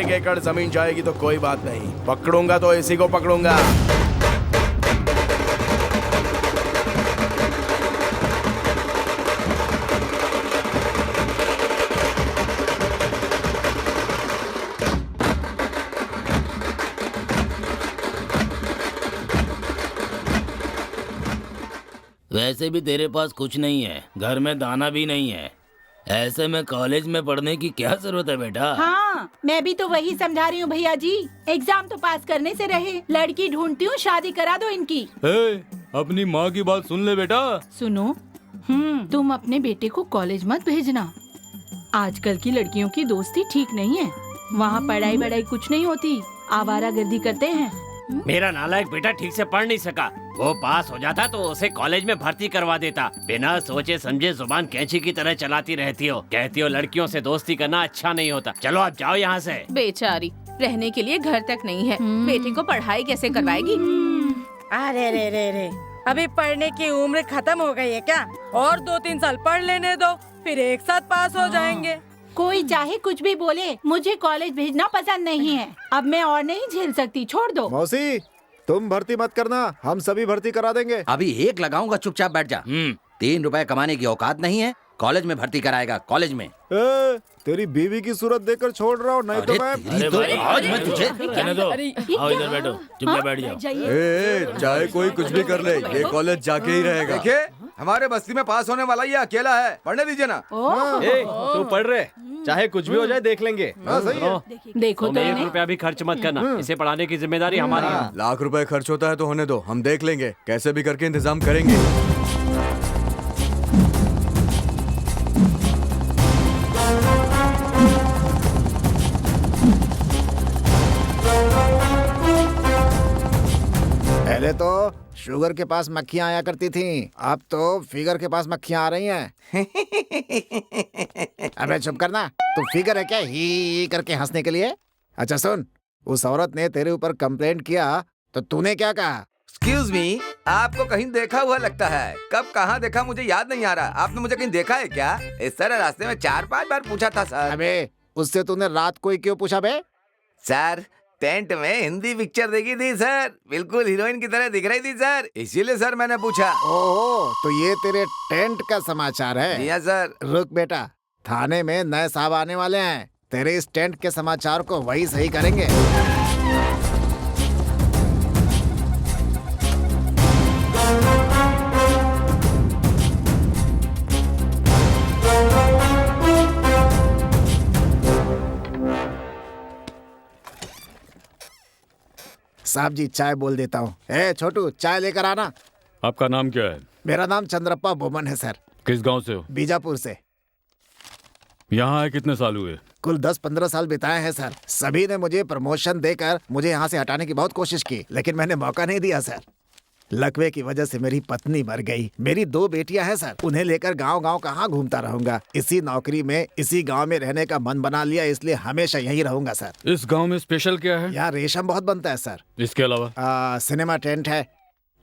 1 एकड़ जमीन जाएगी तो कोई बात नहीं, पकड़ूंगा तो इसी को पकड़ूंगा। वैसे भी तेरे पास कुछ नहीं है, घर में दाना भी नहीं है, ऐसे में कॉलेज में पढ़ने की क्या जरूरत है बेटा? हाँ, मैं भी तो वही समझा रही हूँ भैया जी। एग्जाम तो पास करने से रहे, लड़की ढूंढती हूँ, शादी करा दो इनकी। अपनी माँ की बात सुन ले बेटा। सुनो, तुम अपने बेटे को कॉलेज मत भेजना। आजकल की लड़कियों की दोस्ती ठीक नहीं है, वहाँ पढ़ाई वढ़ाई कुछ नहीं होती, आवारागर्दी करते हैं। मेरा नालायक बेटा ठीक से पढ़ नहीं सका, वो पास हो जाता तो उसे कॉलेज में भर्ती करवा देता। बिना सोचे समझे जुबान कैंची की तरह चलाती रहती हो, कहती हो लड़कियों से दोस्ती करना अच्छा नहीं होता। चलो आप जाओ यहाँ से। बेचारी, रहने के लिए घर तक नहीं है, बेटे को पढ़ाई कैसे करवाएगी? अरे रे रे रे, अभी पढ़ने की उम्र खत्म हो गई है क्या? और 2-3 साल पढ़ लेने दो, फिर एक साथ पास हो जाएंगे। कोई चाहे कुछ भी बोले, मुझे कॉलेज भेजना पसंद नहीं है। अब मैं और नहीं झेल सकती, छोड़ दो। मौसी, तुम भर्ती मत करना, हम सभी भर्ती करा देंगे। अभी एक लगाऊंगा, चुपचाप बैठ जा। 3 रुपए कमाने की औकात नहीं है, कॉलेज में भर्ती कराएगा? कॉलेज में तेरी बीवी की सूरत देखकर छोड़ रहा हूँ, नहीं तो मैं आज मैं तुझे रहने दो। आओ इधर बैठो, चुपचाप बैठ जाओ। चाहे कोई कुछ भी कर ले, ये कॉलेज जाके ही रहेगा। देखिए, हमारे बस्ती में पास होने वाला ये अकेला है, पढ़ने दीजिए ना। तू पढ़ रहे, चाहे कुछ भी हो जाए देख लेंगे। सही है। देखो तो 1 रुपया भी खर्च मत करना, इसे पढ़ाने की जिम्मेदारी हमारी है। लाख रुपए खर्च होता है तो होने दो, हम देख लेंगे, कैसे भी करके इंतजाम करेंगे। पहले तो शुगर के पास मक्खियाँ आया करती थीं, अब तो फिगर के पास मक्खियाँ आ रही हैं। अबे चुप करना, तू फिगर है क्या ही करके हंसने के लिए? अच्छा सुन, उस औरत ने तेरे ऊपर कंप्लेंट किया तो तूने क्या कहा? एक्सक्यूज मी, आपको कहीं देखा हुआ लगता है। कब कहाँ देखा मुझे याद नहीं आ रहा। आपने मुझे कहीं देखा है क्या? इस तरह रास्ते में 4-5 बार पूछा था सर। अबे उससे तूने रात को ही क्यों पूछा बे? सर, टेंट में हिंदी पिक्चर देखी थी सर, बिल्कुल हीरोइन की तरह दिख रही थी सर, इसीलिए सर मैंने पूछा। ओह, तो ये तेरे टेंट का समाचार है? जी हाँ सर। रुक बेटा, थाने में नए साहब आने वाले हैं, तेरे इस टेंट के समाचार को वही सही करेंगे। साहब जी, चाय बोल देता हूँ। ए छोटू, चाय लेकर आना। आपका नाम क्या है? मेरा नाम चंद्रप्पा बोमन है सर। किस गांव से हो? बीजापुर से। यहाँ आए कितने साल हुए? कुल 10-15 साल बिताए हैं सर। सभी ने मुझे प्रमोशन देकर मुझे यहाँ से हटाने की बहुत कोशिश की, लेकिन मैंने मौका नहीं दिया सर। लकवे की वजह से मेरी पत्नी मर गई। मेरी 2 बेटियां हैं सर, उन्हें लेकर गांव-गांव कहाँ घूमता रहूंगा। इसी नौकरी में, इसी गांव में रहने का मन बना लिया, इसलिए हमेशा यहीं रहूंगा सर। इस गांव में स्पेशल क्या है? यहाँ रेशम बहुत बनता है सर। इसके अलावा सिनेमा टेंट है,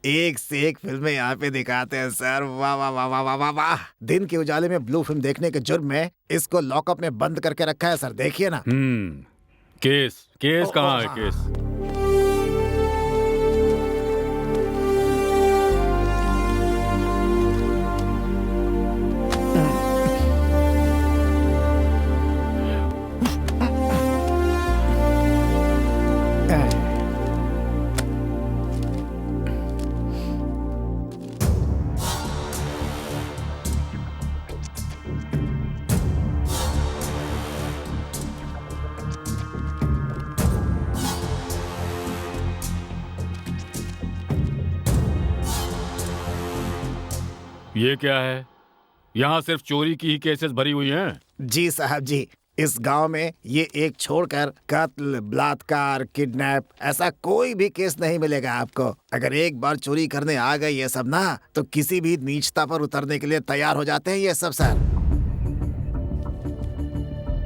एक से एक फिल्में यहाँ पे दिखाते हैं सर। वाह वाह वाह वाह वाह वाह वाह। दिन के उजाले में ब्लू फिल्म देखने के जुर्म में इसको लॉकअप में बंद करके रखा है सर, देखिए ना। केस कहाँ है? केस ये क्या है? यहाँ सिर्फ चोरी की ही केसेस भरी हुई हैं। जी साहब जी, इस गांव में ये एक छोड़कर कत्ल, बलात्कार, किडनैप, ऐसा कोई भी केस नहीं मिलेगा आपको। अगर एक बार चोरी करने आ गए ये सब ना, तो किसी भी नीचता पर उतरने के लिए तैयार हो जाते हैं ये सब सर।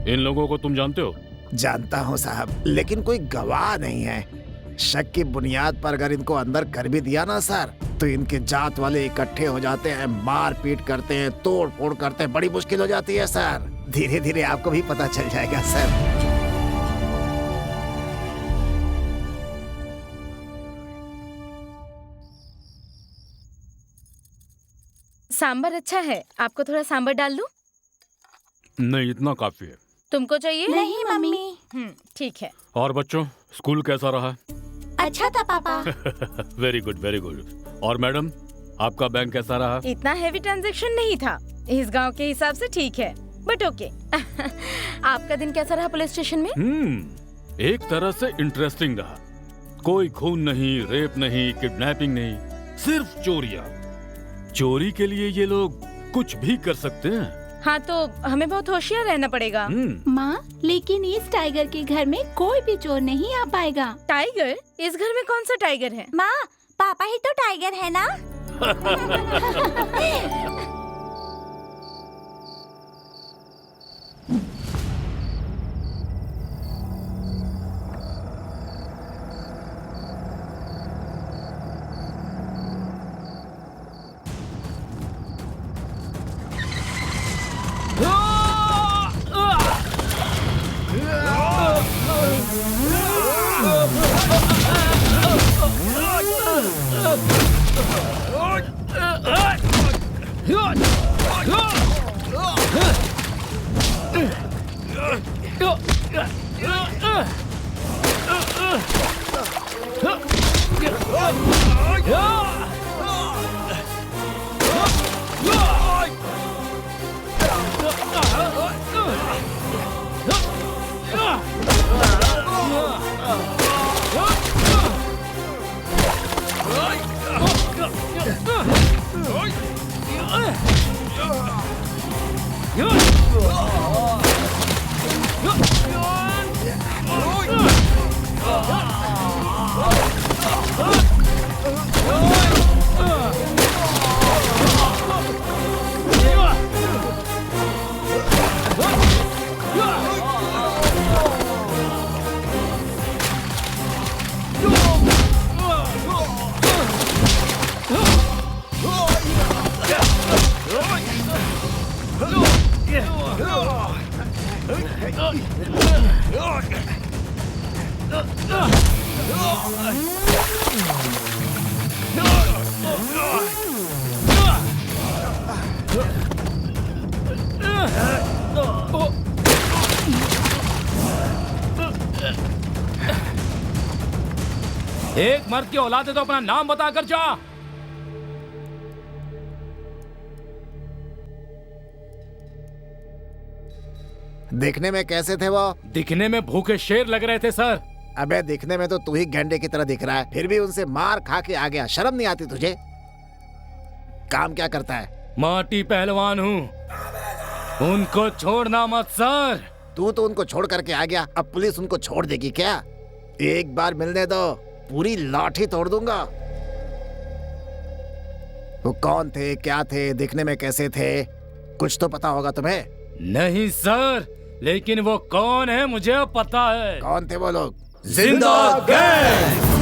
इन लोगों को तुम जानते हो? जानता हूँ साहब, लेकिन कोई गवाह नहीं है। शक की बुनियाद पर अगर इनको अंदर कर भी दिया ना सर, तो इनके जात वाले इकट्ठे हो जाते हैं, मार पीट करते हैं, तोड़ फोड़ करते हैं, बड़ी मुश्किल हो जाती है सर। धीरे धीरे आपको भी पता चल जाएगा सर। सांबर अच्छा है, आपको थोड़ा सांबर डाल दूं? नहीं, इतना काफी है। तुमको चाहिए? नहीं मम्मी। ठीक है। और बच्चों, स्कूल कैसा रहा? अच्छा था पापा। Very good, very good. और मैडम, आपका बैंक कैसा रहा? इतना हेवी ट्रांजैक्शन नहीं था, इस गांव के हिसाब से ठीक है, बट ओके। आपका दिन कैसा रहा पुलिस स्टेशन में? एक तरह से इंटरेस्टिंग रहा। कोई खून नहीं, रेप नहीं, किडनैपिंग नहीं, सिर्फ चोरियां। चोरी के लिए ये लोग कुछ भी कर सकते हैं। हाँ, तो हमें बहुत होशियार रहना पड़ेगा। माँ, लेकिन इस टाइगर के घर में कोई भी चोर नहीं आ पाएगा। टाइगर? इस घर में कौन सा टाइगर है? माँ, पापा ही तो टाइगर है ना। एक मर्द की औलाद है तो अपना नाम बता कर जा। देखने में कैसे थे वो? दिखने में भूखे शेर लग रहे थे सर। अबे दिखने में तो तू ही गैंडे की तरह दिख रहा है, फिर भी उनसे मार खा के आ गया। शर्म नहीं आती तुझे? काम क्या करता है? माटी पहलवान हूँ, उनको छोड़ना मत सर। तू तो उनको छोड़ करके आ गया, अब पुलिस उनको छोड़ देगी क्या? एक बार मिलने दो, पूरी लाठी तोड़ दूंगा। वो कौन थे, क्या थे, दिखने में कैसे थे, कुछ तो पता होगा तुम्हें? नहीं सर, लेकिन वो कौन है मुझे पता है। कौन थे वो लोग? जिंदा गैंग।